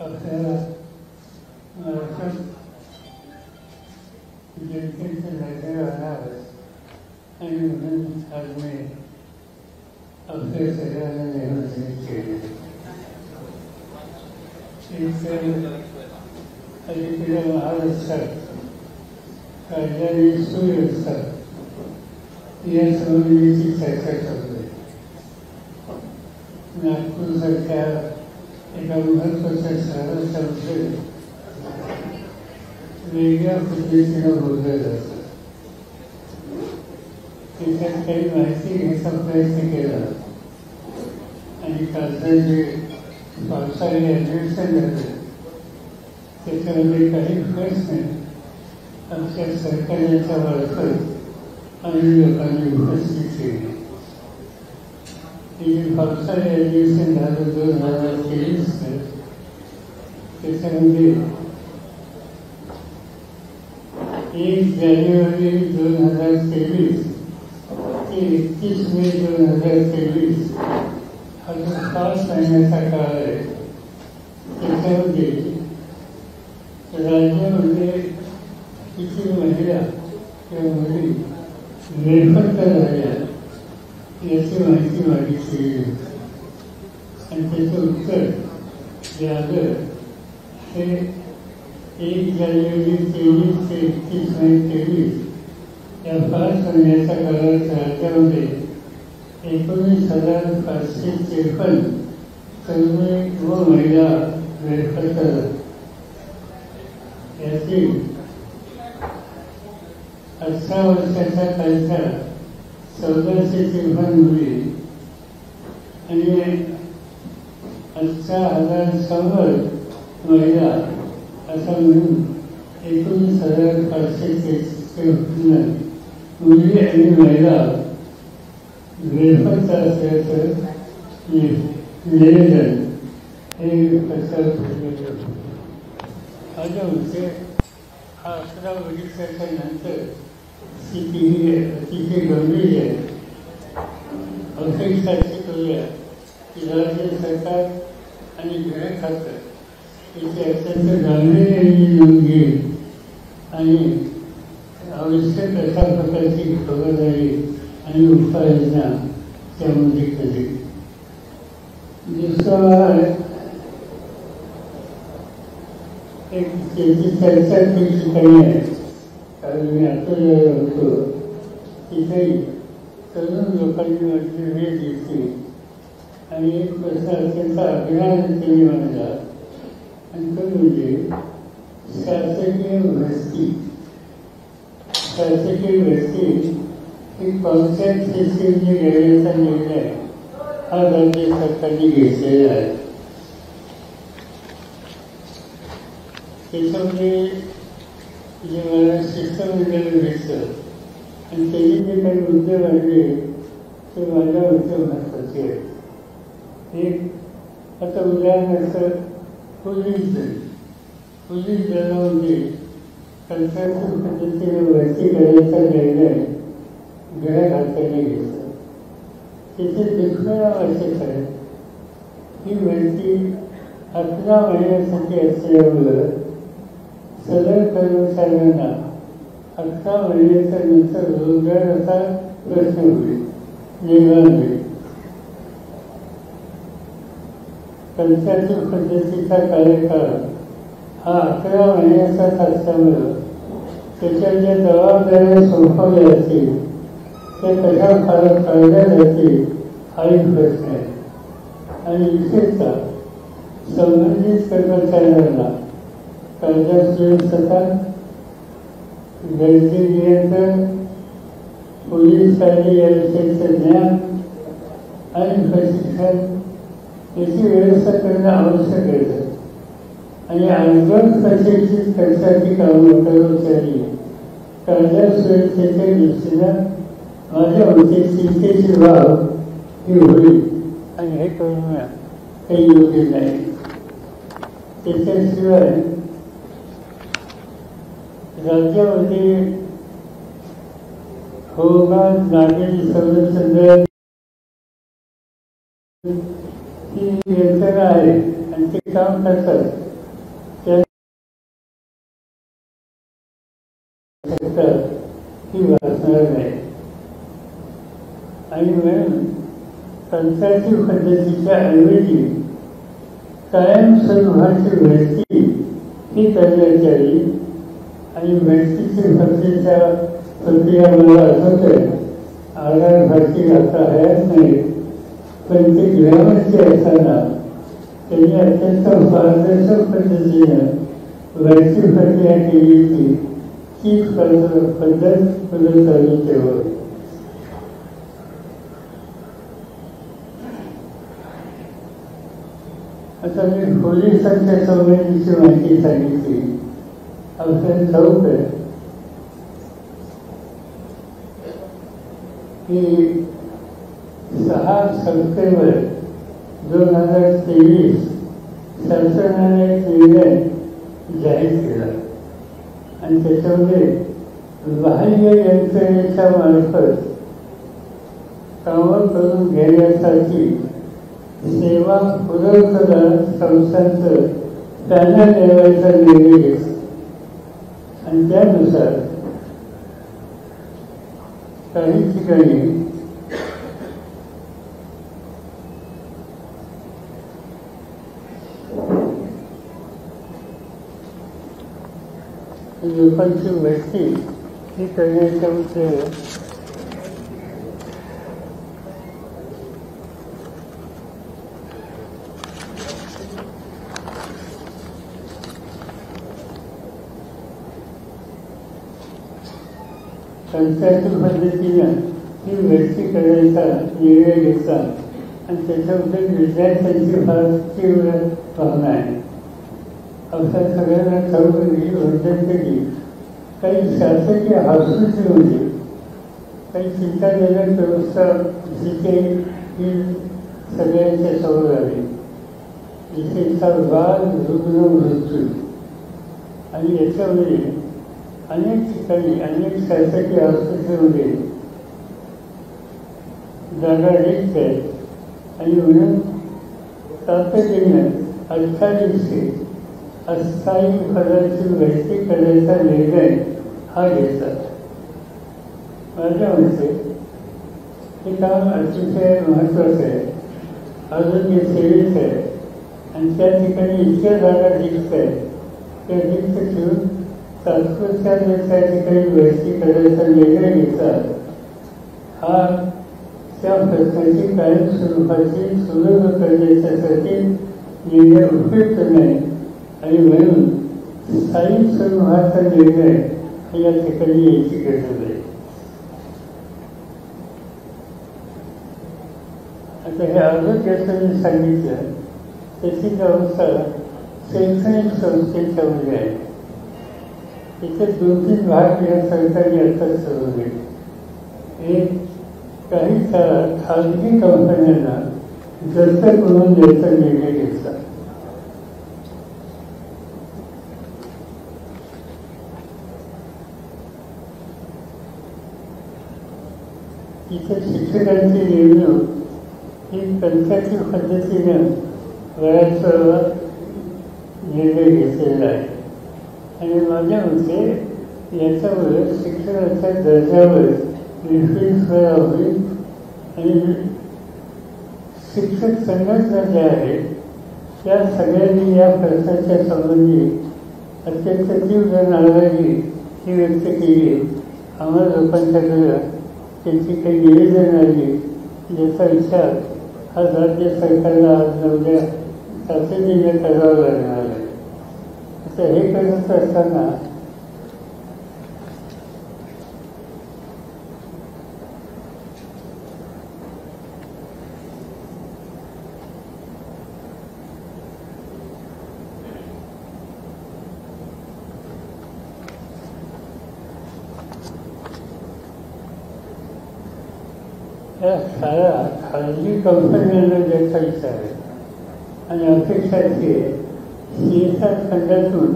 आपल्याला महाराष्ट्रात जनतेचं राज्य राहावं आणि म्हणून आज मी आपल्या सगळ्यांना निमंत्रित केले. अलीकडे महाराष्ट्रात कायदा आणि सुव्यवस्था या संबंधीची चर्चा चालू आहे. नागपूरसारख्या एका महत्त्वाच्या शहराच्यामध्ये वेगळ्या पद्धतीनं बोललं जातं. त्याच्यात काही माहिती घ्यायचा प्रयत्न केला आणि कालचं जे पावसाळी अधिवेशन झालं त्याच्यामध्ये काही प्रश्न आमच्या सरकारच्या मार्फत आणि लोकांनी उपस्थित केले. हे पावसाळी अधिवेशन झालं 2023 त्याच्यामध्ये 1 जानेवारी 2023 ते 31 मे 2023 हा जो 5 महिन्याचा काळ आहे त्याच्यामध्ये राज्यामध्ये किती महिला किंवा मुली बेपत्ता झाल्या याची माहिती मागितली आणि त्याचं उत्तर जे आलं ते 1 जानेवारी 23 ते 31 मे 23 या 5 महिन्याच्या काळात राज्यामध्ये 19,553 तरुणी व महिला बेपत्ता झाल्या. यातील 18 वर्षाच्या खालच्या 1453 मुली आणि 18,100 महिला असा मिळून 19,553 मुली आणि महिला बेपत्ता असल्याचं निवेदन हे प्रसार केलं होतं. माझ्या मते हा आकडा बघितल्याच्या नंतर स्थिती ही अतिशय गंभीर आहे. अपेक्षा करूया की राज्य सरकार आणि गृह खातं याची अत्यंत गांभीर्याने नोंद घेईल आणि आवश्यक अशा प्रकारची खबरदारी आणि उपाययोजना त्यामध्ये करेल. दुसरा एक त्याची चर्चा केली ठिकाणी आहे. कारण मी आता होतो तिथेही तरुण लोकांनी माझी वेळ घेतली आणि एक प्रश्न अत्यंत अभिमान त्यांनी मांडला आणि तो म्हणजे शासकीय वस्ती ही पंचायत सिस्टीमची घेण्याचा निर्णय हा राज्य सरकारने घेतलेला आहे. त्याच्यामध्ये जे मला शिष्टमंडळ भेटलं आणि त्यांनी जे काही मुद्दे मांडले ते माझ्या मते महत्त्वाचे आहेत. एक आता उदाहरणार्थ पोलीस दलामध्ये कंत्राटी पद्धतीने भरती करण्याचा निर्णय गृह खात्याने घेतला. त्याचे देखणं आवश्यक आहे. ही भरती 11 महिन्यासाठी असल्यामुळं सदर कर्मचाऱ्यांना 11 महिन्याच्या नंतर रोजगाराचा प्रश्न निर्माण होईल. कंत्राटी पद्धतीचा कार्यकाळ हा 11 महिन्याचाच असल्यामुळं त्याच्या ज्या जबाबदाऱ्या सोपवल्या जातील त्या कशा काढल्या जातील हा एक प्रश्न आहे. आणि विशेषतः संबंधित कर्मचाऱ्यांना कायदा सुव्यवस्था, गर्दी नियंत्रण, पोलीस कायदे याविषयीचं ज्ञान आणि प्रशिक्षण याची व्यवस्था करणं आवश्यक आहे. आणि अडचण प्रशिक्षित करण्यासाठी कर्मचारी कायदा सुव्यवस्थेच्या दृष्टीनं माझ्या मते चिंतेची बाब ही होईल आणि हे करणं काही योग्य नाही. त्याच्याशिवाय राज्यामध्ये होमगार्ड, नागरी संरक्षण ही यंत्रणा आहे आणि ते काम करतात. आवश्यकता ही भासणार नाही. आणि म्हणून कंत्राटी पद्धतीच्या ऐवजी कायमस्वरूपाची भरती ही करण्यात यावी. आणि भरतीची प्रक्रिया मला आठवते, आधार भरती आता हयात नाही, पण ते गृहमंत्री असताना त्यांनी अत्यंत पारदर्शक पद्धतीनं भरती प्रक्रिया केली होती. ती पद्धत पुढे चालू ठेवावी. आता मी पोलिसांच्या संबंधीची माहिती सांगितली. आपल्याला ठाऊक आहे की 6 सप्टेंबर 2023 शासनाने एक निर्णय जाहीर केला आणि त्याच्यामध्ये बाह्य यंत्रणेच्या मार्फत कामं करून घेण्यासाठी सेवा पुरवठादार संस्थांचं पॅनल नेमायचा निर्णय घेतला. आणि त्यानुसार काही ठिकाणी लोकांची भरती ही करण्याच्या कंत्राटी पद्धतीनं ही भरती करायचा निर्णय घेतला. आणि त्याच्याबद्दल विद्यार्थ्यांची फार तीव्र भावना आहे. आपल्या सगळ्यांना ठाऊक ही मध्यंतरी काही शासकीय हॉस्पिटलमध्ये काही चिंताजनक व्यवस्था जिथे ही सगळ्यांच्या समोर आली, जिथे बाल रुग्ण मृत्यू. आणि याच्यामध्ये अनेक ठिकाणी अनेक शासकीय हॉस्पिटलमध्ये जागा रिक्त आहेत. आणि म्हणून तातडीनं 2800 अस्थायी पदाची भरती करायचा निर्णय हा घेतला. माझ्या मते हे काम अतिशय महत्त्वाचं आहे, आरोग्य सेवेचं आहे. आणि त्या ठिकाणी इतक्या जागा रिक्त आहेत, त्या रिक्त ठेवून तात्पुरत्या त्या ठिकाणी भरती करायचा निर्णय घेतला. हा त्या प्रश्नाची कायमस्वरूपाची सुलभ करण्याच्यासाठी निर्णय उपयुक्त नाही. आणि म्हणून स्थायी स्वरूपाचा निर्णय या ठिकाणी यायची गरज आहे. आता हे आरोग्याचं मी सांगितलं, त्याची व्यवस्था शैक्षणिक संस्थेच्यामध्ये आहे. तिथे 2-3 भाग या सरकारने आताच ठरवले. एक, काही काळात खाजगी कंपन्यांना दत्तक म्हणून द्यायचा निर्णय घेतला. इथे शिक्षकांची नेमणूक ही कंत्राटी पद्धतीनं बऱ्याच वेळा निर्णय घेतलेला आहे. आणि माझ्या मते याच्यामुळे शिक्षणाच्या दर्जावर निर्देश होईल. आणि शिक्षक संघटना ज्या आहेत त्या सगळ्यांनी या प्रश्नाच्या संबंधी अत्यंत तीव्र नाराजी ही व्यक्त केली. आम्हाला लोकांच्याकडे त्यांची काही निवेदन आली, ज्याचा विचार हा राज्य सरकारला आज न उद्या तातडीने करावा लागणार आहे. तर हे करत असताना या शाळा खाजगी कंपन्यांना द्यायचा विचार आहे. आणि अपेक्षा आहे CSR फंडातून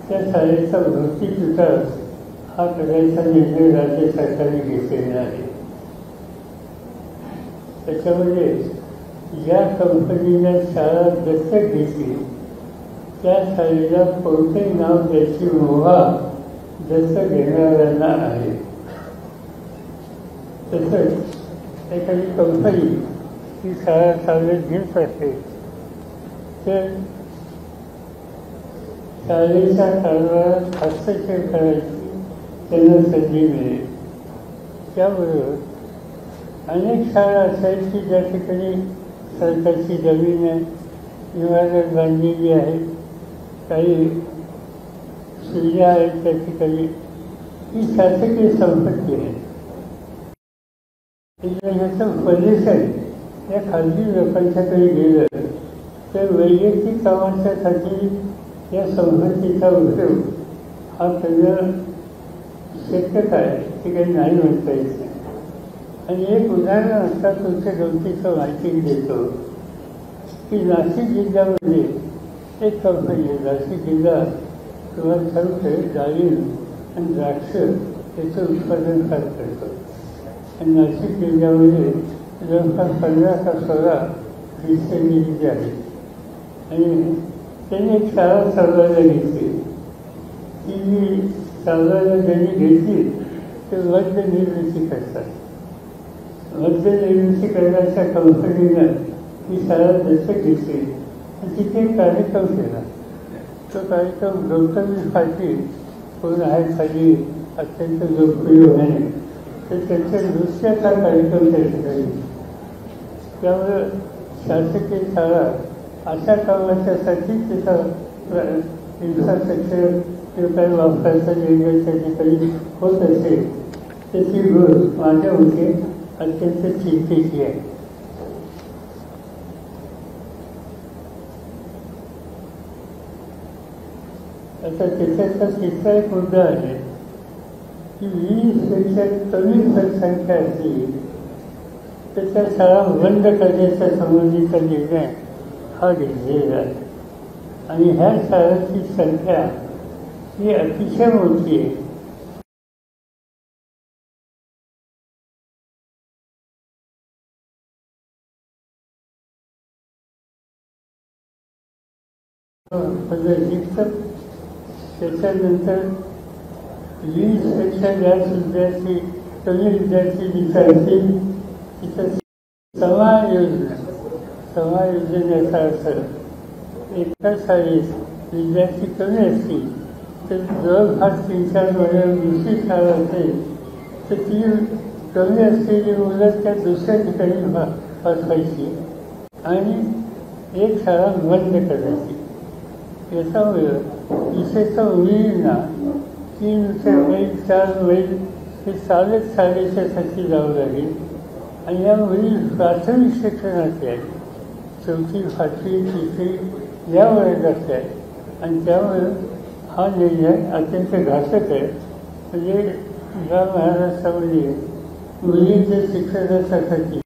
त्या शाळेचा भौतिक विकास हा करायचा निर्णय राज्य सरकारने घेतलेला आहे. त्याच्यामध्ये ज्या कंपनीने शाळा दत्तक घेतली त्या शाळेला कोणतेही नाव द्यायची मुभा जसं घेणाऱ्यांना आहे. तसंच एखादी कंपनी ही शाळा चालत घेत असते तर शाळेच्या कारभारात हस्तक्षेप करायची त्यांना संधी मिळेल. त्याबरोबर अनेक शाळा अशा आहेत की ज्या ठिकाणी सरकारची जमीन आहे, इमारत बांधलेली आहे, काही सुविधा आहेत त्या ठिकाणी, ही शासकीय संपत्ती आहे. ह्याचं प्रदूषण या खाजगी लोकांच्याकडे गेलं तर वैयक्तिक कामाच्यासाठी या संपत्तीचा उपयोग हा करणं शक्यता आहे, ते काही नाही म्हणता येत नाही. आणि एक उदाहरण असता तुमच्या गमतीचं माहिती देतो की नाशिक जिल्ह्यामध्ये एक कंपनी आहे. नाशिक जिल्हा तुम्हाला सांगते डाळिंब आणि द्राक्ष याचं उत्पादन फार करतो. आणि नाशिक जिल्ह्यामध्ये जवळपास 15 का 16 डिस्टिलरी आहेत. आणि त्यांनी एक शाळा चालवायला घेतली. ती जी चालवायला त्यांनी घेतली ते मद्य निर्मिती करतात. मद्य निर्मिती करण्याच्या कंपनीनं ही शाळा दत्तक घेतली आणि तिथे एक कार्यक्रम केला. तो कार्यक्रम गौतमी पाटील कोण आहे खाली अत्यंत लोकप्रिय आहे, तर त्यांच्या नृत्याचा कार्यक्रम त्या ठिकाणी. त्यामुळं शासकीय शाळा अशा कामाच्यासाठी त्याचा इन्फ्रास्ट्रक्चर किंवा काही वापरायचा निर्णय त्या ठिकाणी होत असेल त्याची गोष्ट माझ्या मते अत्यंत चिंतेची आहे. आता त्याच्यातला तिसरा एक मुद्दा आहे की 20पेक्षा कमी लोकसंख्या असली तर त्या शाळा बंद करण्याच्या संबंधीचा निर्णय हा घेतलेला आहे. आणि ह्या शाळांची संख्या ही अतिशय मोठी आहे. त्याच्यानंतर 20पेक्षा जास्त विद्यार्थी कमी विद्यार्थी जिथं असतील तिथं समायोजनाचा अर्थ एका शाळेत विद्यार्थी कमी असतील तर जवळपास 3-4 महिन्यात दुसरी शाळा असेल तर ती कमी असलेली मुलं त्या दुसऱ्या ठिकाणी पाठवायची आणि एक शाळा बंद करायची. याच्यामुळं विशेषतः मुलींना 3 मैल 4 मैल हे चालत शाळेच्यासाठी जावं लागेल. आणि या मुली प्राथमिक शिक्षणाचे आहेत, 4थी 5वी 3री या वर्गाचे आहेत. आणि त्यामुळं हा निर्णय अत्यंत घातक आहे. म्हणजे या महाराष्ट्रामध्ये मुलींच्या शिक्षणासाठी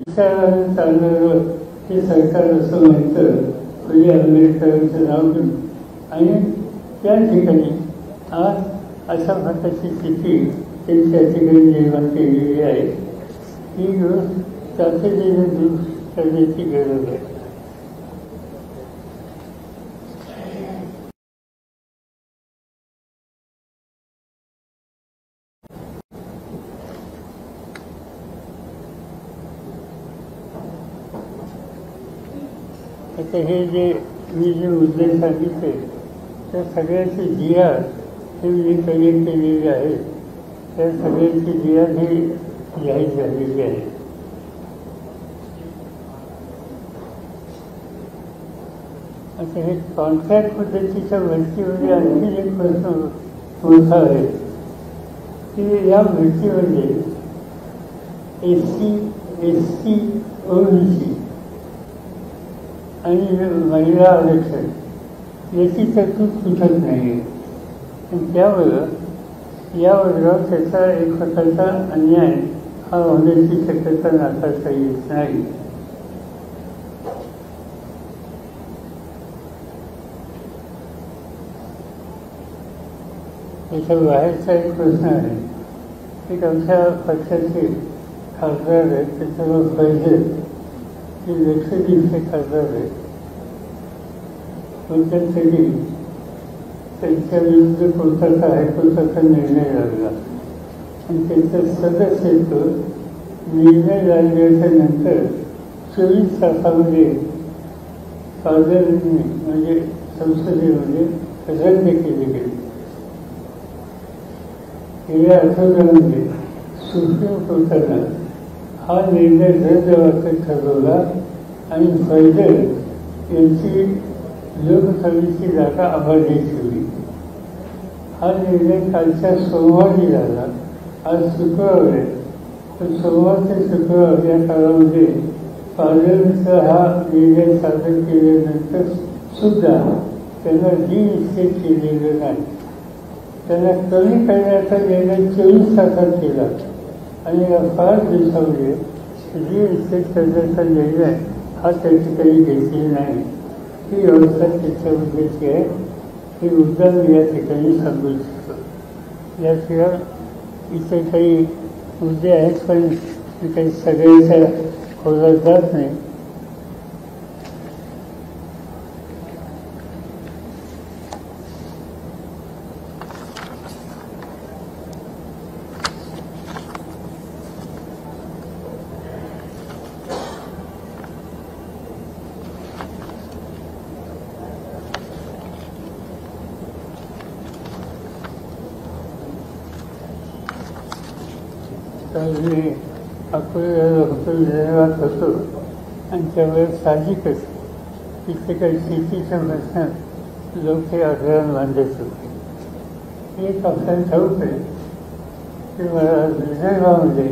विचारानं चालणारं हे सरकार असं म्हणतं म्हणजे आंबेडकरांचं नाव घेऊन. आणि त्या ठिकाणी आज अशा प्रकारची स्थिती त्यांच्या ठिकाणी निर्माण केलेली आहे. ही गोष्ट तातडीने दूर करण्याची गरज आहे. आता हे जे मी जे मुद्दे सांगितले त्या सगळ्यांची जी.आर हे मी तयार केलेली आहे. त्या सगळ्यांची जी.आर ही जाहीर झालेली आहे. आता हे कॉन्ट्रॅक्ट पद्धतीच्या भरतीमध्ये आणखी एक प्रश्न मोठा आहे की या भरतीमध्ये SC, ST, OBC आणि महिला आरक्षण याची तरतूद सुटत नाही. आणि त्यामुळं या वर्गावर त्याचा एक प्रकारचा अन्याय हा होण्याची शक्यता नाकारता येत नाही. याच्या बाहेरचा एक प्रश्न आहे. एक आमच्या पक्षाचे खासदार आहेत त्याच्यावर पाहिजे हे लक्षद्वीपचे खासदार आहेत, पण तरी त्यांच्या विरुद्ध कोणता हायकोर्टाचा निर्णय लागला आणि त्यांचं सदस्यत्व निर्णय लागल्याच्या नंतर 24 तासामध्ये पार्लमेंटने म्हणजे संसदेमध्ये रद्द केले गेले. गेल्या आठवड्यामध्ये सुप्रीम कोर्टानं हा निर्णय रद्द ठरवला आणि फैजल यांची लोकसभेची जागा अबाधित ठेवली. हा निर्णय कालच्या सोमवारी झाला. आज शुक्रवार आहे, तर सोमवार ते शुक्रवार या काळामध्ये पार्लमेंटचा हा निर्णय सादर केल्यानंतर सुद्धा त्यांना रिइन्स्टेट केलेलं नाही. त्यांना कमी करण्याचा निर्णय 24 तासात केला आणि या 5 दिवसामध्ये रिइन्स्टेट करण्याचा निर्णय हा त्या ठिकाणी घेतलेला नाही. ही व्यवस्था त्याच्याबद्दलची आहे. हे मुद्दा मी या ठिकाणी सांगू इच्छितो. याशिवाय इथे काही मुद्दे आहेत, पण मी काही सगळ्यांच्या खोलात जात नाही. मी अकोल्याला होतो, विदर्भात होतो आणि त्यावेळेस साहजिकच तिथे काही शेतीच्या प्रश्नात लोक हे आग्रह मांडत होते. एक आपल्याला ठाऊक आहे की मला विदर्भामध्ये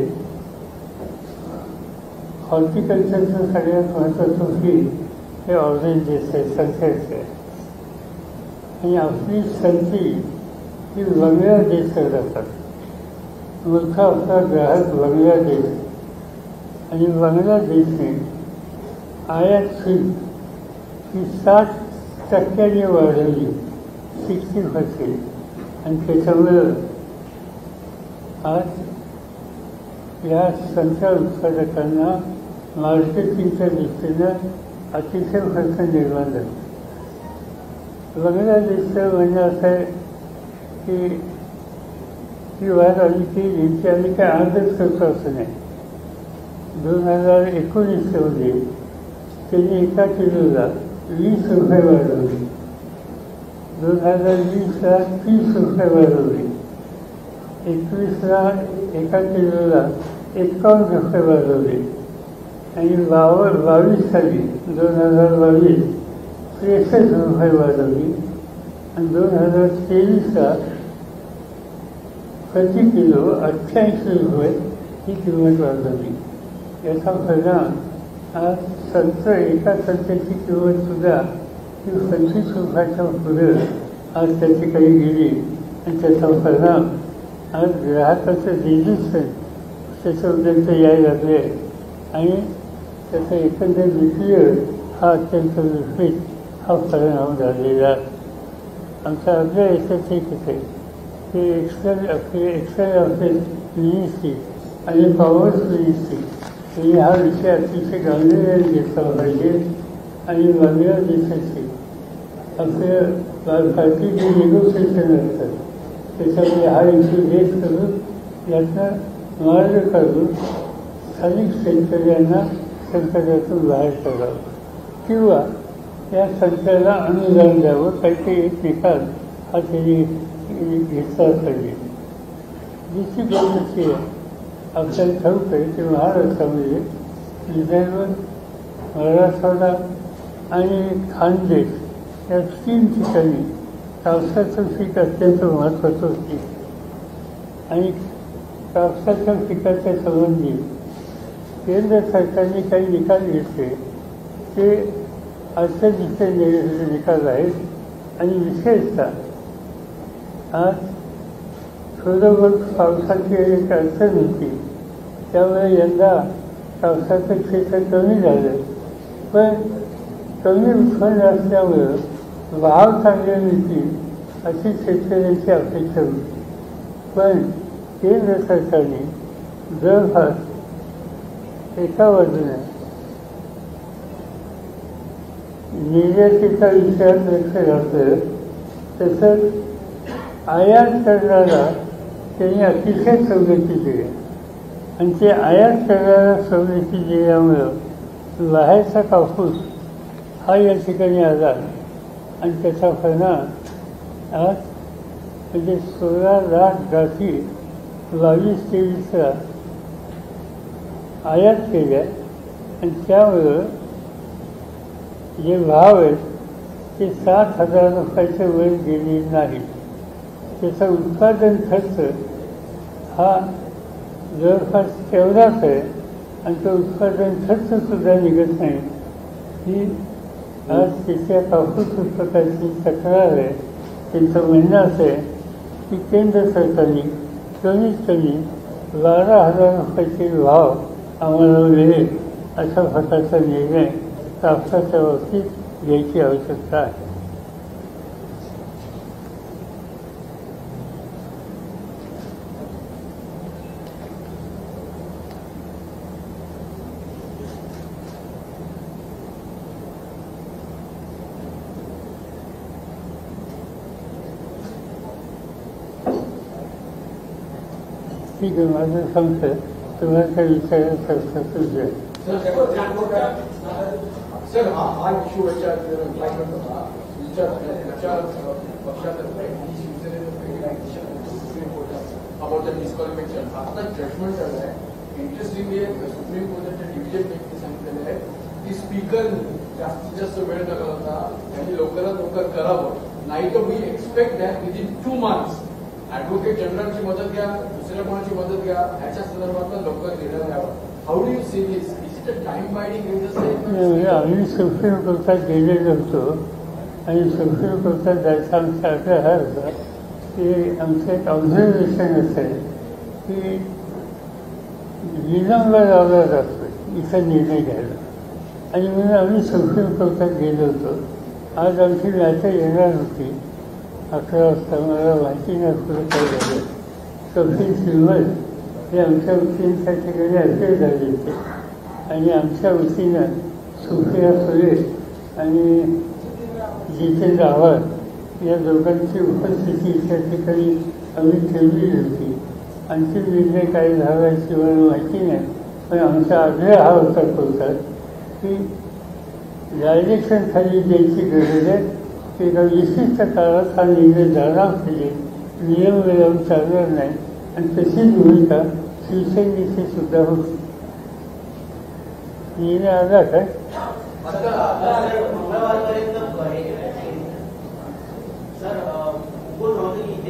हॉर्टिकल्चरचं सगळ्यात महत्त्वाचं पीक हे ऑरेंजेस आहे, संत्र्याचं आहे. आणि आपली संत्री ही बांगलादेशला जातात. मोठा आपला ग्राहक बांगलादेश आणि बांगलादेशने आयात शुल्क ही 60% वाढवली, 60%. आणि त्याच्यामुळं आज या संत्रा उत्पादकांना मार्केटिंगच्या दृष्टीनं अतिशय खर्च निर्माण झाला. बांगलादेशचं म्हणणं असं आहे की ही वाद आली की आम्ही काय आजच करतो असं नाही. 2019मध्ये त्यांनी एका किलोला 20 रुपये वाढवले, 2020ला 30 रुपये वाढवले, 21ला एका किलोला 51 रुपये वाढवले आणि 22 साली 2022 63 रुपये वाढवली आणि 2023ला प्रति किलो 88 रुपये ही किंमत वाढवली. याचा परिणाम आज एका संत्र्याची किंमतसुद्धा ही 25 रुपयाच्या पुढे आज त्याची काही गेली आणि त्याचा परिणाम आज ग्राहकाचं रेजिस्टन्स त्याच्याबद्दलचं यायला लागले आणि त्याचा एकंदर विक्रीय हा अत्यंत विपरीत हा परिणाम झालेला. आमचा आपल्या याच्यात एक आहे की एक्सर्साइज ऑफिस मिनिस्ट्री आणि पॉवर्स मिनिस्ट्री यांनी हा विषय अतिशय गांभीर्याने घेतला पाहिजे आणि बांगलादेशाची आपल्या पार्टी जे निगोसिएशन असतात त्याच्यामध्ये हा इश्यू रेज करून यातनं मार्ग काढून स्थानिक शेतकऱ्यांना संकटातून बाहेर काढावं किंवा या संस्थेला अनुदान द्यावं. काहीतरी एक निकाल हा त्यांनी घेतला पाहिजे. दुसरी गोष्ट आहे आपल्याला ठाऊक आहे की महाराष्ट्रामध्ये विदर्भ, मराठवाडा आणि खानदेश या 3 ठिकाणी कापसाचं पीक अत्यंत महत्त्वाचं पीक आणि कापसाच्या पिकाच्या संबंधी केंद्र सरकारने काही निकाल घेतले ते अशा दिशे निकाल आहेत आणि विशेषतः आज थोडं पावसाची एक अडचण होती त्यामुळे यंदा पावसाचं क्षेत्र कमी झालं, पण कमी उत्पन्न असल्यामुळं भाव चांगले मिळतील अशी शेतकऱ्यांची अपेक्षा होती. पण केंद्र सरकारने जवळपास एका बाजूने निर्यातीचा विचार लक्ष घालतं, तसंच आयात करणारा त्यांनी अतिशय सवलती दिल्या आणि ते आयात करणारा सवलती दिल्यामुळं बाहेरचा कापूस हा या ठिकाणी आला आणि त्याचा परिणाम आज म्हणजे 16 लाख गाठी 22-23 आयात केल्या आणि त्यामुळं जे भाव आहेत ते 7,000 रुपयाच्या वर गेले नाही. त्याचा उत्पादन खर्च हा जवळपास तेवढाच आहे आणि तो उत्पादन खर्चसुद्धा निघत नाही. ही आज तिथल्या कापूस उत्पादकांची तक्रार आहे. त्यांचं म्हणणं असं आहे की केंद्र सरकारने कमीत कमी 12,000 रुपयाचे भाव आम्हाला मिळेल अशा प्रकारचा निर्णय कापसाच्या बाबतीत घ्यायची आवश्यकता आहे. ठीक आहे, माझं सांगतं तुम्हाला काही विचारायचं असतं तुझ्या सर. हा इश्यू about the disqualification. आता जजमेंट झालं आहे. इंटरेस्टिंगली सुप्रीम कोर्टाच्या डिव्हिजन बेंचने सांगितलेलं आहे की स्पीकरनी जास्तीत जास्त वेळ न घालवता त्यांनी लवकरात लवकर करावं, नाही तर we expect that within 2 months advocate जनरलची मदत घ्या, दुसऱ्या कोणाची मदत घ्या, ह्याच्या संदर्भात लवकर निर्णय घ्यावा. How do you see this? Is it a time binding exercise? आम्ही सुप्रीम कोर्टात गेलेलो होतो आणि सुप्रीम कोर्टात जायचा आमचा आग्रह हा होता की आमचं एक ऑब्झर्वेशन असेल की विलंब लावला जातो इथं निर्णय घ्यायला, आणि म्हणून आम्ही सुप्रीम कोर्टात गेलो होतो. आज आमची मॅटर येणार होती 11 वाजता. मला माहिती नाही पुढे काय झालं. कपिल सिब्बल हे आमच्या वतीनं त्या ठिकाणी हजर झाले होते आणि आमच्या वतीनं सुप्रिया सुळे आणि जितेंद्र आव्हाड या दोघांची उपस्थिती त्या ठिकाणी आम्ही ठेवली होती. अंतिम निर्णय काय झाला याची मला माहिती नाही, पण आमचा आग्रह हा होता कोर्टात की डायरेक्शन खाली द्यायची गरज आहे की एका विशिष्ट काळात हा निर्णय झाला पाहिजे, नियम लावून चालणार नाही. आणि तशीच भूमिका शिवसेनेची सुद्धा होती. निर्णय आला काय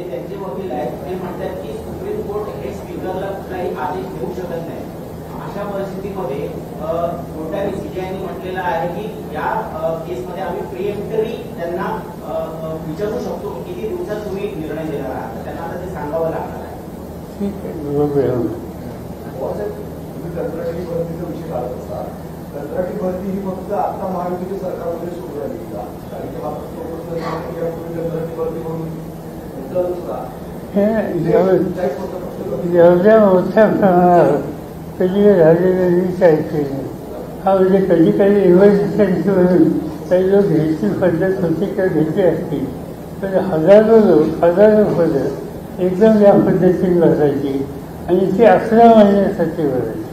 त्यांचे वकील आहेत ते म्हणतात की सुप्रीम कोर्ट हे स्पीकरला कुठलाही आदेश देऊ शकत नाही. अशा परिस्थितीमध्ये कोर्टाने सीबीआयने म्हटलेलं आहे की या केसमध्ये आम्ही प्रिएम्प्टरी त्यांना विचारू शकतो की किती दिवसात तुम्ही निर्णय देणार आहात. त्यांना आता ते सांगावं लागणार आहे. ठीक आहे, बरोबर. तुम्ही कंत्राटी भरतीचा विषय काढत असता. कंत्राटी भरती ही फक्त आता महायुतीच्या सरकारमध्ये सुरू झाली का? कारण की हा कंत्राटी भरती म्हणून एवढ्या मोठ्या प्रमाणावर कधी झालेलं वीज ऐकले नाही. हा म्हणजे कधी कधी इमर्जन्सी म्हणून काही लोक घ्यायची पद्धत होती किंवा घेतली असती, पण हजारो पदं एकदम या पद्धतीने बसायची आणि ती 11 महिन्यासाठी भरायची.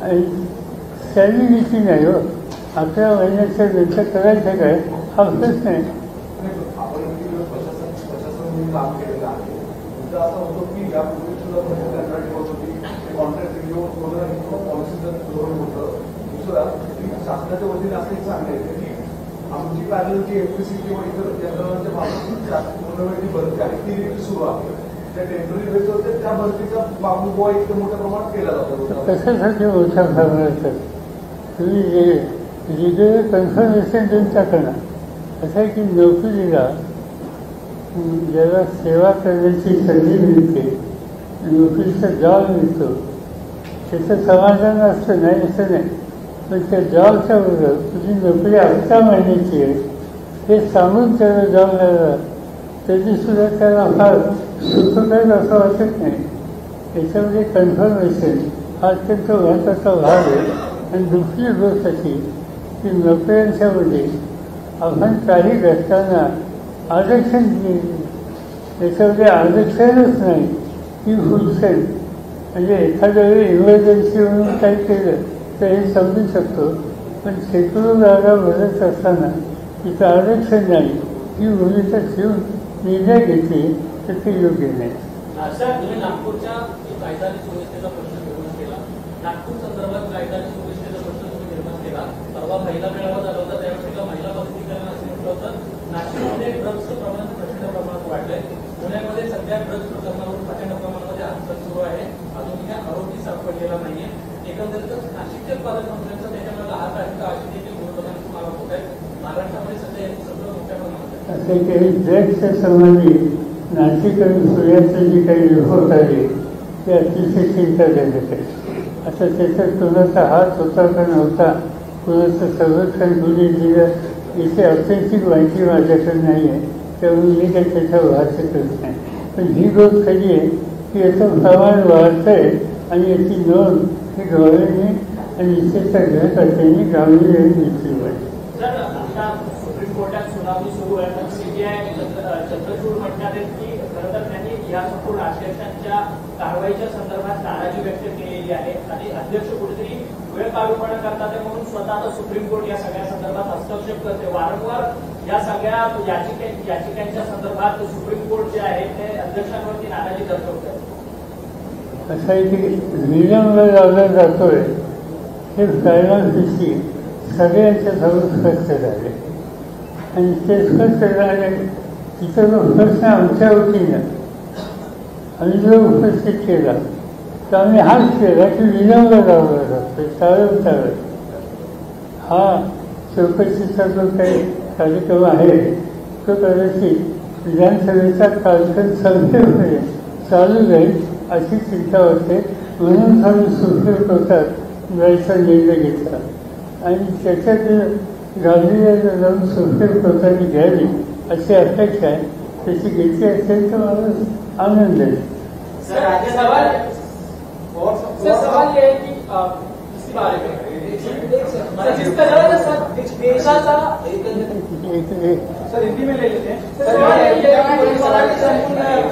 आणि सॅलिडिटी नाही हो, 11 महिन्याच्या नंतर करायचं काय हा प्रश्न आहे. काम केलेलं आहे. तुमचं असं होतं की यापूर्वी सुद्धा कंत्राटी होत होती, कॉन्ट्रॅक्ट रिव्ह्यू पॉलिसीचं धोरण होतं. दुसरं शासनाच्या वतीने असं एक सांगायचं की आमची पॅनल जी एमपीसी किंवा इतर यंत्रणांच्या बाबतीत पूर्णवेळी भरती आहे ती देखील सुरू आहे. त्या टेम्पररी बेसवर त्या भरतीचा बाबूबुवा इतकं मोठ्या प्रमाणात केला जातो. कशासाठी मोठ्या प्रमाणात तुम्ही जे लिगल कन्फर्मेशन देऊन टाकणं असं आहे की नोकरीला ज्याला सेवा करण्याची संधी मिळते, नोकरीचा जॉब मिळतो, त्याचं समाधान असतं नाही असं नाही, पण त्या जॉबच्या बरोबर तुझी नोकरी 11 महिन्याची आहे हे सांगून त्याला जॉब लागला तरीसुद्धा त्याला फार सुखकर असं वाटत नाही. त्याच्यामध्ये कन्फर्मेशन हा अत्यंत महत्त्वाचा भाग आहे. आणि दुसरी गोष्ट अशी की नोकऱ्यांच्यामध्ये आपण काही घटकांना आरक्षण दिले, त्याच्यामध्ये आरक्षणच नाही की फुलसेल. म्हणजे एखाद्या वेळी इमर्जन्सी म्हणून काही केलं तर हे समजू शकतो, पण शेकडो जागा भरत असताना तिथं आरक्षण नाही ही भूमिका ठेवून निर्णय घेतले तर ते योग्य नाही. सर, तुम्ही नागपूरच्या कायदा आणि सुव्यवस्थेचा प्रश्न निर्माण केला. नागपूर संदर्भात कायदा आणि सुव्यवस्थेचा प्रश्न तुम्ही निर्माण केला. परवा महिला मेळावा झाला होता, त्यावेळेला महिला बसतीकरण असं म्हटलं होतं. नाशिकमध्ये ड्रग्सचं प्रमाण प्रचंड प्रमाणात वाढलंय. पुण्यामध्ये सध्या ड्रग्स प्रकरणावर प्रचंड प्रमाणामध्ये हालचाल सुरू आहे. अजून काय आरोपी सापडलेला नाहीये. एकंदरीतच नाशिकचे पालकमंत्र्यांचा त्याच्यामध्ये हात आहे का अशी देखील विरोधकांची मला होत आहे. महाराष्ट्रामध्ये सध्या याचं सगळं मोठ्या प्रमाणात असे काही ड्रग्सच्या संबंधी नाशिक आणि पुण्याचं जे काही रिपोर्ट आले ते अतिशय चिंताजनक आहे. आता त्याच्यात कुणाचा हात होता का नव्हता, कुणाचं संरक्षण कुणी दिलं याची औपचारिक माहिती माझ्याकडे नाही आहे, त्यामुळे मी काही त्याच्यावर भाष्य करत नाही. पण ही गोष्ट खरी आहे की याचं प्रमाण वाढतं आहे आणि याची नोंद ही डोळ्यांनी आणि विशेषतः गृहकर्त्यांनी गांभीर्याने घेतली पाहिजे. सर, आता सुप्रीम कोर्टात सुनावणी सुरू आहे, पण सीबीआय चंद्रचूड म्हणतात की खरं तर त्यांनी या संपूर्ण अध्यक्षांच्या कारवाईच्या संदर्भात नाराजी व्यक्त केलेली आहे आणि अध्यक्ष कुठेतरी वेळ काढूपणा करतात म्हणून स्वतः आता सुप्रीम कोर्ट या सगळ्या संदर्भात हस्तक्षेप करते. वारंवार या सगळ्या याचिकांच्या संदर्भात सुप्रीम कोर्ट जे आहे ते अध्यक्षांवरती नाराजी दर्शवते. असं आहे की विलंब लावला जातोय हे कारणांशी सगळ्यांच्या समोर स्पष्ट झाले आणि ते स्पष्ट झाले. तिथं जो प्रश्न आमच्या वतीनं आम्ही जो उपस्थित केला तर आम्ही हाच केला की विलंब लावला जातोय, चालत हा चौकशीचा जो काही कार्यक्रम आहे तो कदाचित विधानसभेचा कार्यक्रम संपेपर्यंत चालू राहील अशी चिंता होते. म्हणून आम्ही सुप्रीम कोर्टात जायचा निर्णय घेतला आणि त्याच्यात गांभीर्यानं जाऊन सुप्रीम कोर्टाने घ्यावी अशी अपेक्षा आहे. त्याची घेतली असेल तर मला आनंद आहे. सवाल ये है कि इसी बारे में जिस तरह देशाचा सर हिंदी में ले लेते हैं.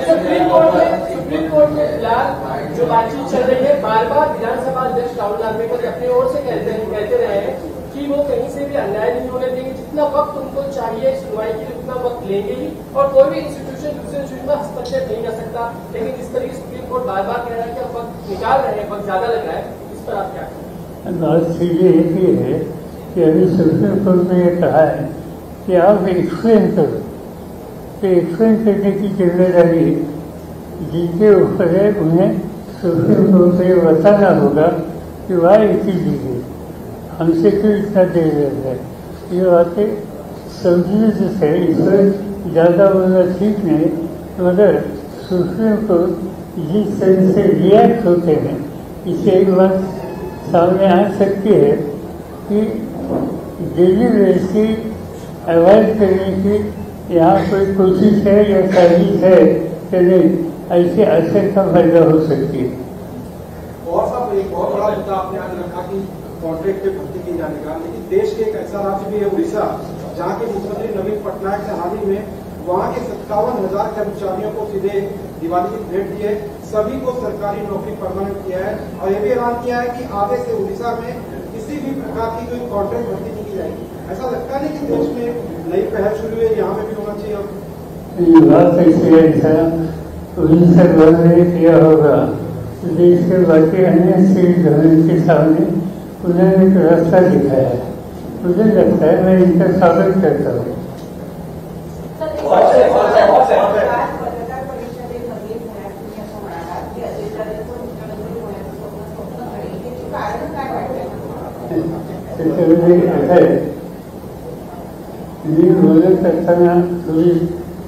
सुप्रीम कोर्ट में फिलहाल जो बातचीत चल रही है, बार बार विधानसभा अध्यक्ष राहुल गांधी को अपनी ओर से कहते रहे हैं कि वो कहीं से भी अन्याय नहीं होने देंगे, जितना वक्त उनको चाहिए सुनवाई के लिए उतना वक्त लेंगे ही और कोई भी इंस्टीट्यूशन दूसरे इंस्टीट्यूशन में हस्तक्षेप नहीं कर सकता. लेकिन जिस तरीके सुप्रीम कोर्ट बार बार कह रहा है कि अब वक्त निकाल रहे हैं, वक्त ज्यादा लग रहा है, इस पर आप क्या कहें? बात सीधे एक ही है कि अभी सुप्रीम कोर्ट ने यह कहा है कि आप एक्सप्लेन करो, तो एक्सप्लेन करने की जिम्मेदारी जिनके ऊपर है उन्हें सुप्रीम कोर्ट से बताना होगा कि वह इतनी दीजिए हमसे क्यों इतना दे रहे हैं. ये बातें समझने से इस पर ज़्यादा बोलना ठीक नहीं, मगर सुप्रीम कोर्ट जिस तरह से रिएक्ट होते हैं इससे एक बात सामने आ सकती है कि डेलीवरेसी अवॉइड करने की यहाँ कोई कोशिश है या साजिश है कि नहीं, ऐसे असर का फायदा हो सकती है. और साहब एक बहुत बड़ा मुद्दा आपने आज रखा कि कॉन्ट्रैक्ट पे भर्ती किए जाने का, लेकिन देश के एक ऐसा राज्य भी है उड़ीसा जहाँ के मुख्यमंत्री नवीन पटनायक ने हाल ही में वहाँ के 57,000 कर्मचारियों को सीधे दिवाली की भेंट दी है, सभी को सरकारी नौकरी परमानेंट किया है और ये भी ऐलान किया है कि आगे से उड़ीसा में किसी भी प्रकार की कोई कॉन्ट्रैक्ट भर्ती नहीं की जाएगी. ऐसा लगता नहीं कि देश में नई पहल शुरू है, यहाँ पे भी होना चाहिए. ये बात ऐसी है उड़ीसा गवर्नमेंट ने किया होगा देश के बाकी अन्य स्टेट गवर्नमेंट के सामने उन्होंने एक रास्ता दिखाया है. मुझे लगता है मैं इनका स्वागत करता हूँ. त्याच्यामध्ये असं आहे मी बोलत असताना थोडी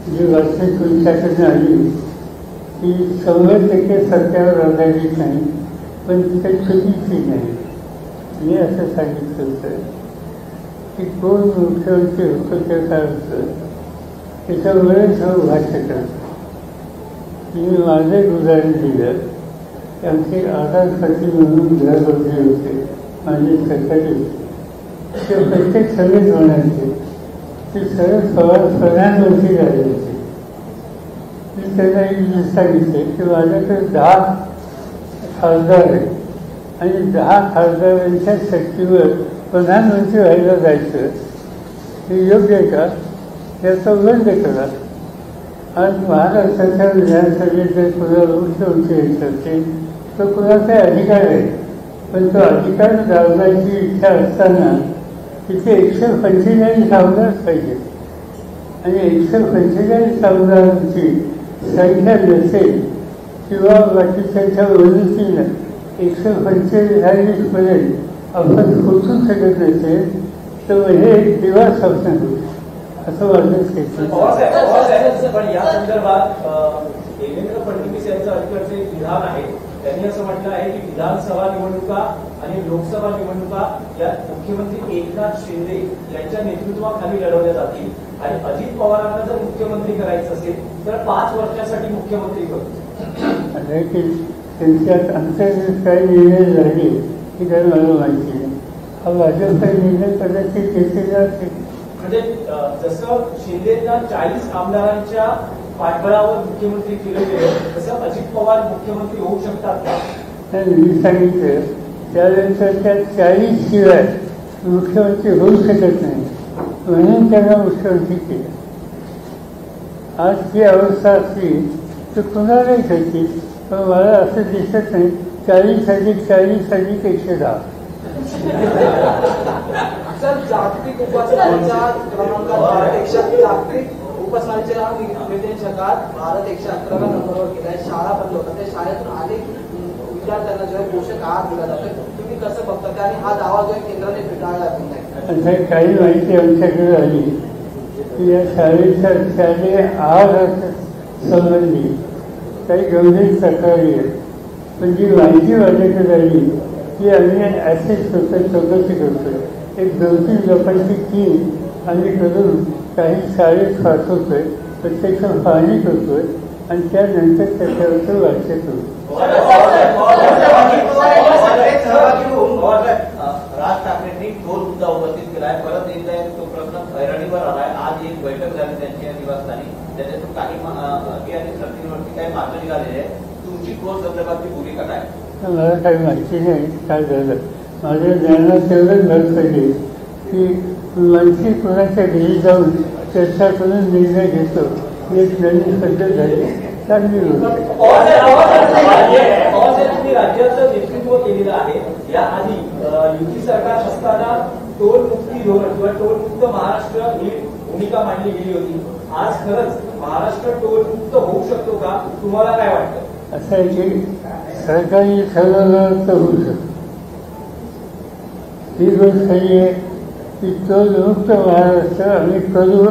जी वर्षे तुमच्याकडनं आली ती 100% सत्यावर आधारित नाही, पण ती काही चुकीची नाही. मी असं सांगितलं होतं की कोण मुख्यमंत्री होतं त्या काळचं त्याच्यावरच भाष्य करतो. मी माझं एक उदाहरण दिलं की आमचे आधारपती म्हणून गृहमंत्री होते, माझे सरकारी होते, ते प्रत्येक सभेत म्हणायचे ते शरद पवार प्रधानमंत्री झाले होते. मी त्यांना एक दिवस सांगितले की माझ्याकडे 10 खासदार आहेत आणि 10 खासदारांच्या शक्तीवर प्रधानमंत्री व्हायला जायचं हे योग्य आहे का? याचा उल्लेख करा. आज महाराष्ट्राच्या विधानसभेत जर कुणाला मुख्यमंत्री यायचं असेल तर कुणाचा अधिकार आहे, पण तो अधिकार लावण्याची इच्छा असताना तिथे 145 आमदार पाहिजे आणि 145 आमदारांची संख्या नसेल किंवा बाकीच्या वृत्तीनं 145 पर्यंत आपण पोचू शकत नसेल तर हे एक दिवा स्वप्न होईल असं वाटत घेतलं. पण या संदर्भात देवेंद्र फडणवीस यांचं अलीकडचे विधान आहे. त्यांनी असं म्हटलं आहे की विधानसभा निवडणुका आणि लोकसभा निवडणुका या मुख्यमंत्री एकनाथ शिंदे यांच्या नेतृत्वाखाली लढवल्या जातील आणि अजित पवारांना जर मुख्यमंत्री करायचं असेल तर 5 वर्षासाठी मुख्यमंत्री करू. त्यांच्यात अंतर्गत काही निर्णय झाले की त्याला मला माहिती नाही. हा भाजपचा निर्णय कदाचित घेतलेला असेल. म्हणजे जसं शिंदेना 40 आमदारांच्या पाठबळावर मुख्यमंत्री केलं गेलं तसं अजित पवार मुख्यमंत्री होऊ शकतात का? मी सांगितलं त्यानंतर त्या 40 शिवाय मुख्यमंत्री होऊ शकत नाही म्हणून त्यांना मुख्यमंत्री केलं. आज ही अवस्था असली तर कुणालाही घडतील, पण मला असं दिसत नाही 40 अधिक 40 अधिक 110. सर, जागतिक उपासनाच्या क्रमांकात भारत जागतिक उपासनाच्या निर्देशकात भारत 111व्या नंबरवर गेला आहे. शाळा बंद होतात, त्या शाळेतून अनेक विद्यार्थ्यांना जो आहे पोषक आहार दिला जातो. तुम्ही कसं बघता आणि हा दावा जो आहे केंद्राने फेटाळला आहे? काही माहिती आमच्याकडे आली की या शाळेच्या शालेय आहार संबंधी काही गंभीर तक्रारी आहेत, पण जी माहिती माझ्याकडे आली की आम्ही ॲसेस करतो, चौकशी करतो. एक 2-3 लोकांची टीम आम्ही करून काही शाळेत पाठवतोय, प्रत्यक्ष पाहणी करतोय आणि त्यानंतर त्याच्यावर वाचन करतो. राज ठाकरेंनी दोन मुद्दा उपस्थित केला आहे. परत एकदा तो प्रश्न ऐरणीवर आलाय. आज एक बैठक झाली त्यांच्या निवासस्थानी, त्याच्यातून काही शर्तींवरती काही मार्ग निघालेले आहे. तुमची कोर्स संदर्भातली भूमिका काय? मला काही माहिती नाही काय झालं. माझ्या ज्ञानात तेवढंच भर पडली की मंत्री कोणाच्या घरी जाऊन चर्चा करून निर्णय घेतो एक नवीन पद्धत झाली, चांगली होती. राज्याचं नेतृत्व केलेलं आहे. याआधी युती सरकार असताना टोलमुक्ती धोरण किंवा टोलमुक्त महाराष्ट्र ही भूमिका मांडली गेली होती. आज खरंच महाराष्ट्र टोलमुक्त होऊ शकतो का? तुम्हाला काय वाटतं? असं आहे की सरकारी ठरवलं तर होऊ शकतं. ही गोष्ट खरी आहे की टोलमुक्त महाराष्ट्र आम्ही करू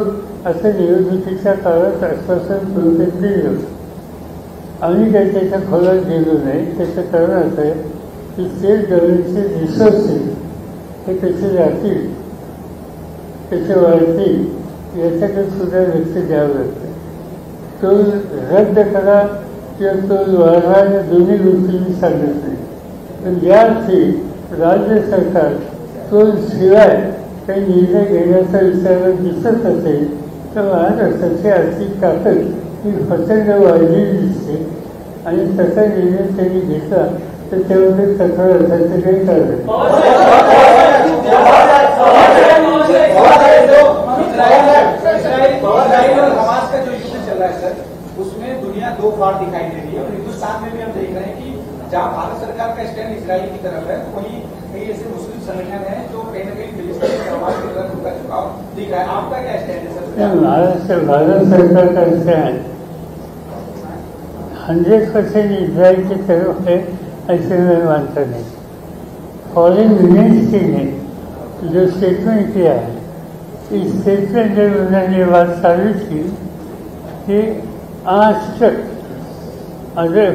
असं निवडणुकीच्या काळात आश्वासन पूर्वक दिलं. आम्ही काही त्याच्या खोलात गेलो नाही. त्याचं कारण असं आहे की स्टेट गव्हर्नमेंटचे रिसोर्सेस हे कसे जातील, कसे वाढतील याच्याकडे सुद्धा लक्ष द्यावं लागतं. टोल रद्द करा किंवा टोल वाढवा या दोन्ही गोष्टी मी सांगत नाही, पण या अर्थी राज्य सरकार टोल शिवाय काही निर्णय घेण्याचा विचार दिसत असेल तर महाराष्ट्राची आर्थिक ताकद ही प्रचंड वाढलेली दिसते आणि तसा निर्णय त्यांनी घेतला तर त्यामध्ये तक्रार असायचं काही कारण नहीं. उसमें दुनिया दो फाड़ दिखाई दे रही है और हिंदुस्तान में भी हम देख रहे हैं कि जहाँ भारत सरकार का स्टैंड इजराइल की तरफ है, तो वहीं कई ऐसे मुस्लिम संगठन हैं जो कहीं न कहीं फिलिस्तीन के आवाज की तरफ उनका झुकाव दिख रहा है. आपका क्या स्टैंड है सर? भारत सरकार का स्टैंड 100% इजराइल की तरफ है ऐसे मैं मानता नहीं. फॉरेन मिनिस्ट्री ने जो स्टेटमेंट किया है, इस स्टेटमेंट में उन्होंने बात साबित की कि आज तक अगर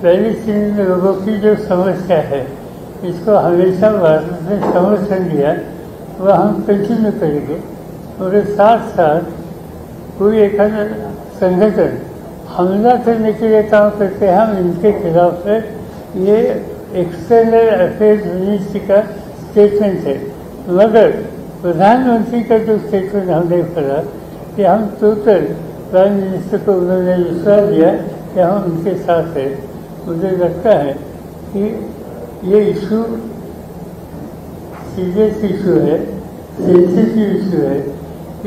पैलेस्टीनी लोगों की जो समस्या है इसको हमेशा भारत ने समर्थन दिया, वह हम कंटिन्यू करेंगे. और साथ साथ कोई एक संगठन हमला करने के लिए काम करते हैं, हम इनके खिलाफ है. ये एक्सटर्नल अफेयर्स मिनिस्ट्री का स्टेटमेंट है, मगर प्रधानमंत्री का जो स्टेटमेंट हमने पढ़ा कि हम टोटल प्राइम मिनिस्टर को उन्होंने विश्वास दिया कि हम उनके साथ हैं। मुझे लगता है कि ये इशू सीरियस इशू है, सेंसिटिव इशू है।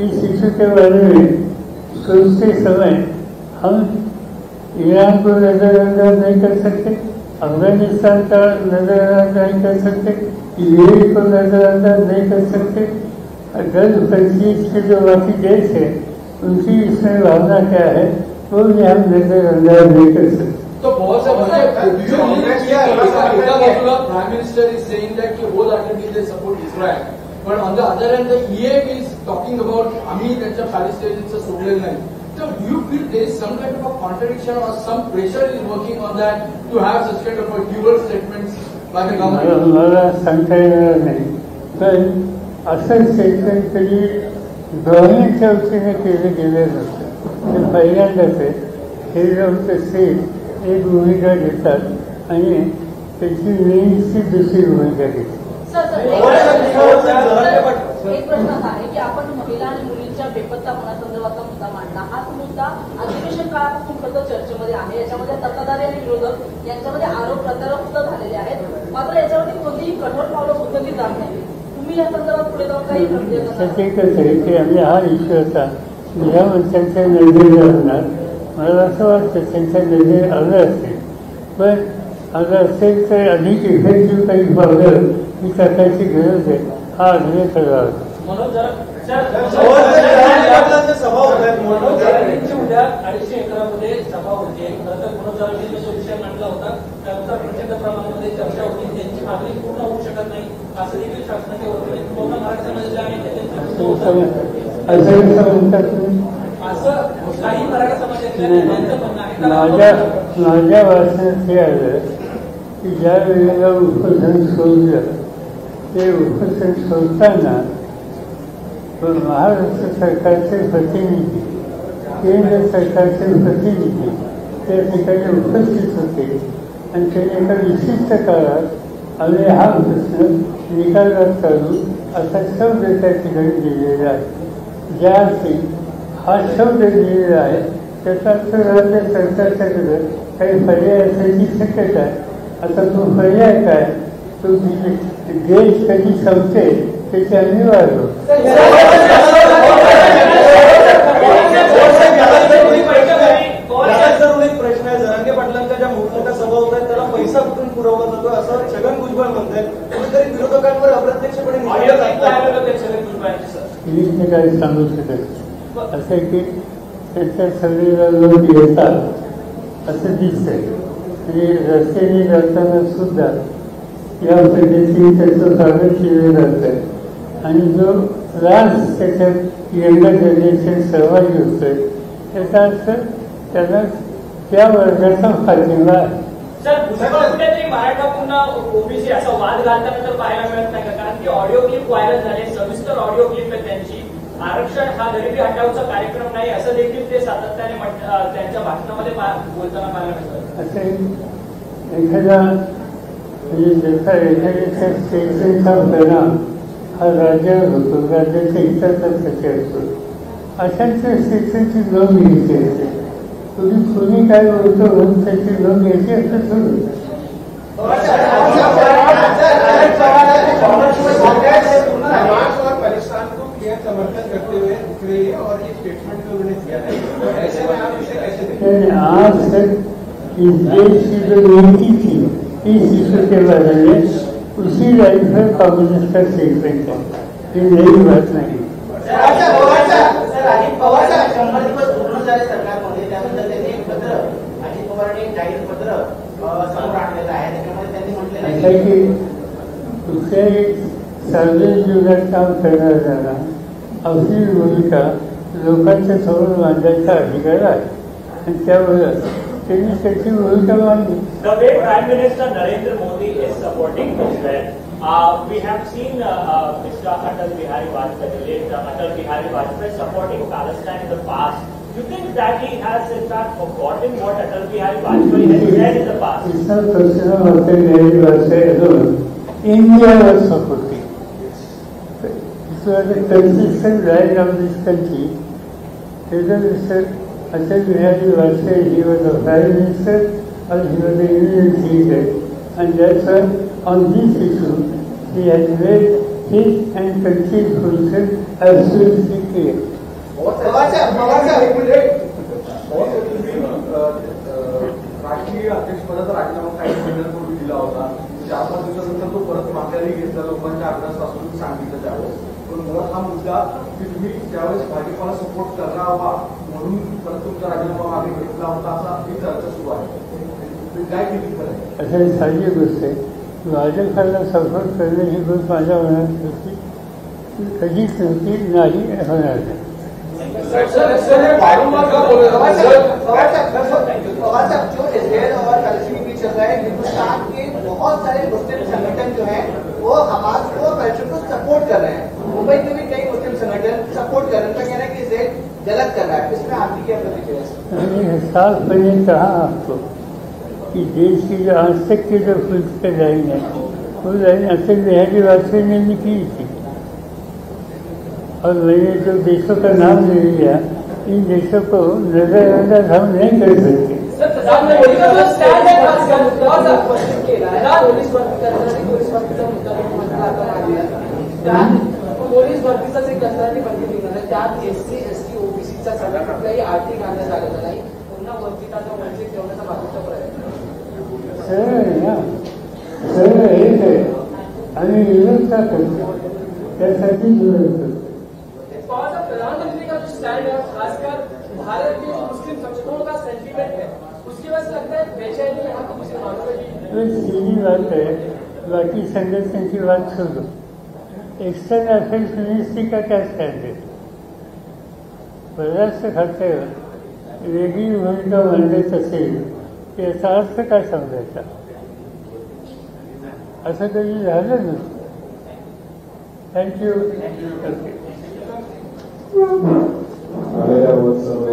इस इशू के बारे में सोचते समय हम ईरान को नजरअंदाज नहीं कर सकते, अफगानिस्तान का नजरअंदाज नहीं कर सकते, यूएई को नजरअंदाज नहीं कर सकते। गल्फ कंट्रीज के जो बाकी देश है उनकी इसमें भावना क्या है वो भी हम नजरअंदाज नहीं कर सकते। तो बहुत से prime minister is saying that कि wholeheartedly they support Israel, पण on the other hand the EM is talking about आम्ही त्यांच्या पॅलेस्टाईनचं सोडलेलं नाही. So do you feel there is some kind of a contradiction or some pressure is working on that to have such kind of a dual statements by the government? मला सांगता येणार नाही, पण असं statement कधी गव्हर्नमेंटच्या वतीने केलं गेलं नसतं. ते पहिल्यांदाच आहे. हे जाऊन तसे एक भूमिका घेतात आणि त्याची नेहमीची दुसरी भूमिका घेतात. एक प्रश्न असा आहे की आपण महिला आणि मुलींच्या बेपत्ता होण्यासंदर्भातला मुद्दा मांडला. हाच मुद्दा अधिवेशन काळापासून खरं चर्चेमध्ये आहे. याच्यामध्ये सत्ताधारी आणि विरोधक यांच्यामध्ये आरोप प्रत्यारोप सुद्धा झालेले आहेत. मात्र याच्यावरती कोणतीही कठोर पावलं उचलली जात नाही. तुम्ही या संदर्भात पुढे जाऊन काही एकच आहे की आम्ही हा इश्यू होता गृहमंत्र्यांच्या निर्णय होणार. मला असं वाटतं त्यांच्या निर्णय आलं असेल, पण आलं असेल तर अधिक इफेक्टिव्ह काही पावलं ही टाकायची गरज आहे. हा निर्णय करावा. उद्या 250 एकरामध्ये सभा होते. खरं तर पुनर्जागृतीचा जो विषय मांडला होता त्यानुसार प्रचंड प्रमाणामध्ये चर्चा होती. त्यांची मागणी पूर्ण होऊ शकत नाही असं देखील शासनाचे वतीने पूर्ण मराठा समाजाला आणि असं काही मराठा समाजातल्या नेत्यांचं म्हणणं आहे. माझ्या भाषणात हे आलं की ज्या वेळेला उपोषण सोडलं ते उपोषण सोडताना महाराष्ट्र सरकारचे प्रतिनिधी, केंद्र सरकारचे प्रतिनिधी त्या ठिकाणी उपस्थित होते आणि त्यांनी एका विशिष्ट काळात आम्ही हा प्रश्न निकालात काढू असा शब्द त्या ठिकाणी दिलेला आहे. ज्या अर्थी हा शब्द दिलेला आहे त्याचा अर्थ राज्य सरकारच्याकडे काही पर्याय असण्याची शक्यता आहे. आता तो पर्याय काय, तो देश कधी संपते त्याची आम्ही वाढलो. प्रश्न आहे, जरांगे पाटलांच्या ज्या मोठमोठ्या सभा होत आहेत त्याला पैसा कुठून पुरवला जातो असं छगन भुजबळ म्हणतात. कुठेतरी विरोधकांवर अप्रत्यक्षपणे मी काही सांगू शकत असं की त्यांच्या सगळ्या लोक येतात असं दिसतंय. म्हणजे रस्त्याने जाताना सुद्धा या पद्धतीने त्याचं स्वागत केलं जातं आहे आणि जो त्रास त्याच्यात यंगर जनरेशन सहभागी होतोय त्याचा अर्थ त्यांना त्या वर्गाचा पाठिंबा आहे. कुठेतरी मराठा पुन्हा ओबीसी असा वाद घालताना तर पाहायला मिळत नाही का? कारण की ऑडिओ क्लिप व्हायरल झाले, सविस्तर ऑडिओ क्लिप आहे त्यांची. आरक्षण हा गरिबी हटावचा कार्यक्रम नाही असं देखील ते सातत्याने त्यांच्या भाषणामध्ये बोलताना पाहायला मिळतं. असे एखादा म्हणजे जसा एखाद्याच्या स्टेटमेंटचा परिणाम हा राज्यावर होतो, राज्याच्या हितासाठी असतो. अशांच्या स्टेटमेंटची नोंद घ्यायची असते. कुणी काय बोलतो म्हणून त्याची नोंद घ्यायची असं थोडी. समर्थन करते हुए दिख रही है और ये स्टेटमेंट जो उन्होंने दिया है तो ऐसे में आप इसे कैसे देखते हैं? आज तक इस देश की जो नीति थी इस इशू के बारे में उसी लाइन पर कांग्रेस का स्टेटमेंट है. ये नई बात नहीं. अजित पवार 100 दिवस पूर्ण झाले सरकारमध्ये, त्यानंतर त्यांनी एक पत्र, अजित पवारांनी एक जाहीर पत्र समोर आणलेलं आहे. त्याच्यामध्ये त्यांनी म्हटलेलं आहे की कुठल्याही सार्वजनिक जीवनात काम करणाऱ्यांना आपली भूमिका लोकांच्या समोर मांडण्याचा अधिकार आहे आणि त्यामुळे त्यांनी त्याची भूमिका मांडली. The way Prime Minister Narendra Modi is supporting Israel, we have seen Mr. Atal Bihari Vajpayee, late Atal Bihari Vajpayee supporting Palestine in the past. Do you think that he has in fact forgotten what Atal Bihari Vajpayee has said in the past? It's not a question of Atal Bihari Vajpayee alone. India was supporting. to have a consistent line of this country. Whether Mr. Atal Bihari Vajpayee, he was the Prime Minister or he was the Union leader. And that's why on this issue, he has made his and country's position absolutely clear. राष्ट्रीय अध्यक्षपदाचा राजीनामा काही महिन्यांपूर्वी दिला होता. 4-5 दिवसानंतर तो परत माघारी घेतला लोकांच्या आग्रहापासून सांगितलं त्यावेळेस. पण मुळात हा मुद्दा की तुम्ही त्यावेळेस भाजपाला सपोर्ट करावा म्हणून परत तुमचा राजीनामा मागे घेतला होता असा ही चर्चा सुरू आहे. तुम्ही काय केली खरं अशा साधी गोष्ट आहे. भाजपाला सपोर्ट करणे ही गोष्ट माझ्या मनात होती, कधीच नव्हती, नाही होणार नाही. पवार साहब, जो इसराइल और पैलेस्टीन की चल रहा है, हिंदुस्तान के बहुत सारे मुस्लिम संगठन जो हैं वो हमास को और पैलेस्टीन को सपोर्ट कर रहे हैं. मुंबई में भी कई मुस्लिम संगठन सपोर्ट कर रहे हैं. उनका कहना है कि इसराइल गलत कर रहा है. इसमें आपकी क्या प्रतिक्रिया है? मैंने साफ कहा आपको कि देश की जो आज तक की जो पॉलिटिकल लाइन है वो लाइन अटल बिहारी वाजपेयी ने निकली थी. और मैंने जो देशों का नाम ले लिया, इन देशों को नजरअंदाज हम नहीं कर सकते. पोलीस भरतीचाच एक कंत्राटी बंदी निघाला, त्यात SC, ST, OBCचा सगळा कुठलाही आर्थिक आधार झालेला नाही. पुन्हा वंचितांना वंचित ठेवण्याचा बाजूचा प्रयत्न. सरळ आहे ना, सरळ हेच आहे. आम्ही विरोध का करतो, त्यासाठी विरोध करतो. प्रधानमंत्री का जो स्टैंड है, खासकर भारत के जो मुस्लिम संगठनों का सेंटीमेंट है, उसकी वजह से लगता है बेचैनी यहाँ के मुसलमानों में भी. सीधी बात है, बाकी संगठन की बात छोड़ो. एक्सटर्नल अफेयर्स मिनिस्ट्री का क्या स्टैंड है? परराष्ट्र खात्यावर वेगळी भूमिका मांडत असेल याचा अर्थ काय समजायचा? असं कधी झालं नसतं. थँक्यू. आलेल्या सर्व